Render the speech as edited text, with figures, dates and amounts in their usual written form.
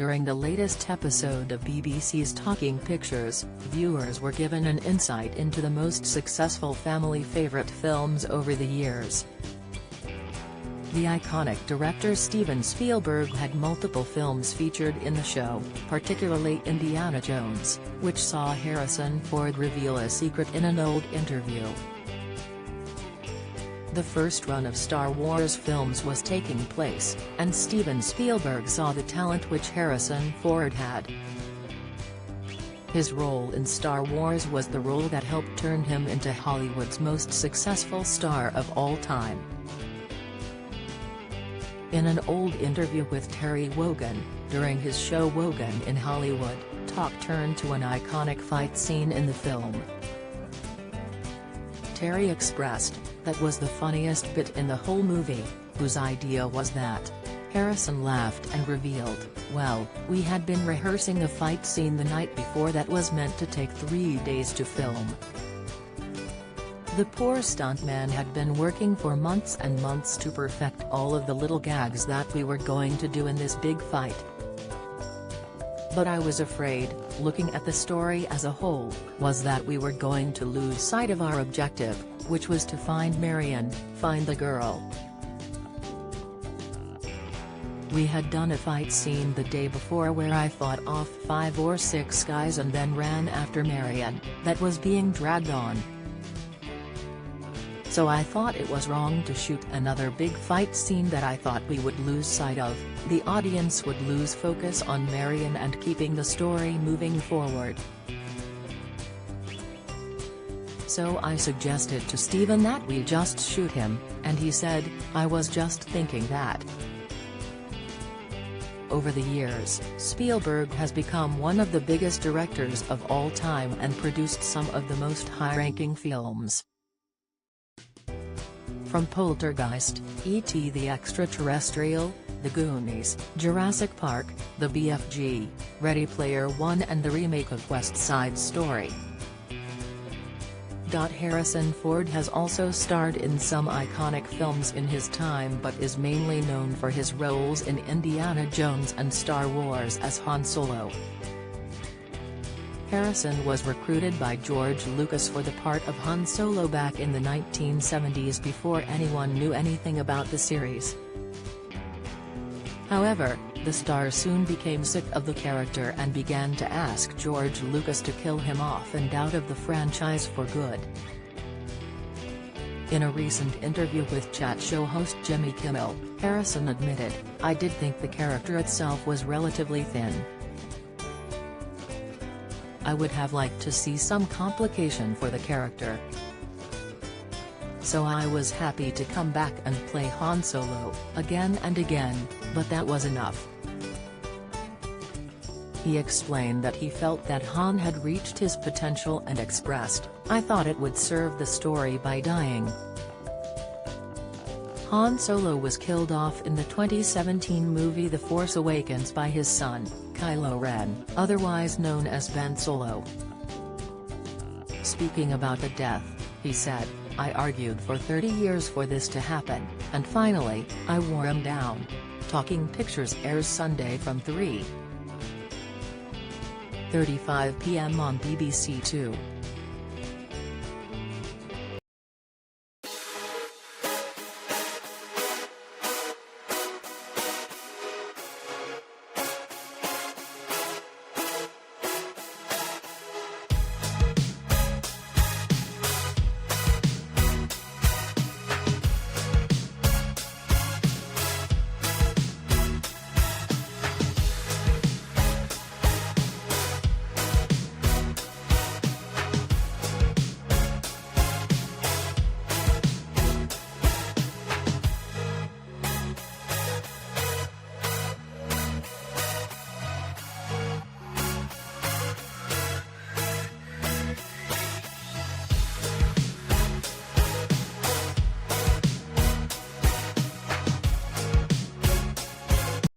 During the latest episode of BBC's Talking Pictures, viewers were given an insight into the most successful family favourite films over the years. The iconic director Steven Spielberg had multiple films featured in the show, particularly Indiana Jones, which saw Harrison Ford reveal a secret in an old interview. The first run of Star Wars films was taking place, and Steven Spielberg saw the talent which Harrison Ford had. His role in Star Wars was the role that helped turn him into Hollywood's most successful star of all time. In an old interview with Terry Wogan, during his show Wogan in Hollywood, talk turned to an iconic fight scene in the film. Terry expressed, "That was the funniest bit in the whole movie," whose idea was that. Harrison laughed and revealed, "Well, we had been rehearsing a fight scene the night before that was meant to take 3 days to film. The poor stuntman had been working for months and months to perfect all of the little gags that we were going to do in this big fight. But I was afraid, looking at the story as a whole, was that we were going to lose sight of our objective, which was to find Marion, find the girl. We had done a fight scene the day before where I fought off 5 or 6 guys and then ran after Marion, that was being dragged on. So I thought it was wrong to shoot another big fight scene that I thought we would lose sight of, the audience would lose focus on Marion and keeping the story moving forward. So I suggested to Steven that we just shoot him, and he said, I was just thinking that." Over the years, Spielberg has become one of the biggest directors of all time and produced some of the most high-ranking films. From Poltergeist, E.T. the Extraterrestrial, The Goonies, Jurassic Park, The BFG, Ready Player One and the remake of West Side Story. Harrison Ford has also starred in some iconic films in his time but is mainly known for his roles in Indiana Jones and Star Wars as Han Solo. Harrison was recruited by George Lucas for the part of Han Solo back in the 1970s before anyone knew anything about the series. However, the star soon became sick of the character and began to ask George Lucas to kill him off and out of the franchise for good. In a recent interview with chat show host Jimmy Kimmel, Harrison admitted, "I did think the character itself was relatively thin. I would have liked to see some complication for the character. So I was happy to come back and play Han Solo, again and again, but that was enough." He explained that he felt that Han had reached his potential and expressed, "I thought it would serve the story by dying." Han Solo was killed off in the 2017 movie The Force Awakens by his son, Kylo Ren, otherwise known as Ben Solo. Speaking about the death, he said, "I argued for 30 years for this to happen, and finally, I wore him down." Talking Pictures airs Sunday from 3:35 p.m. on BBC Two.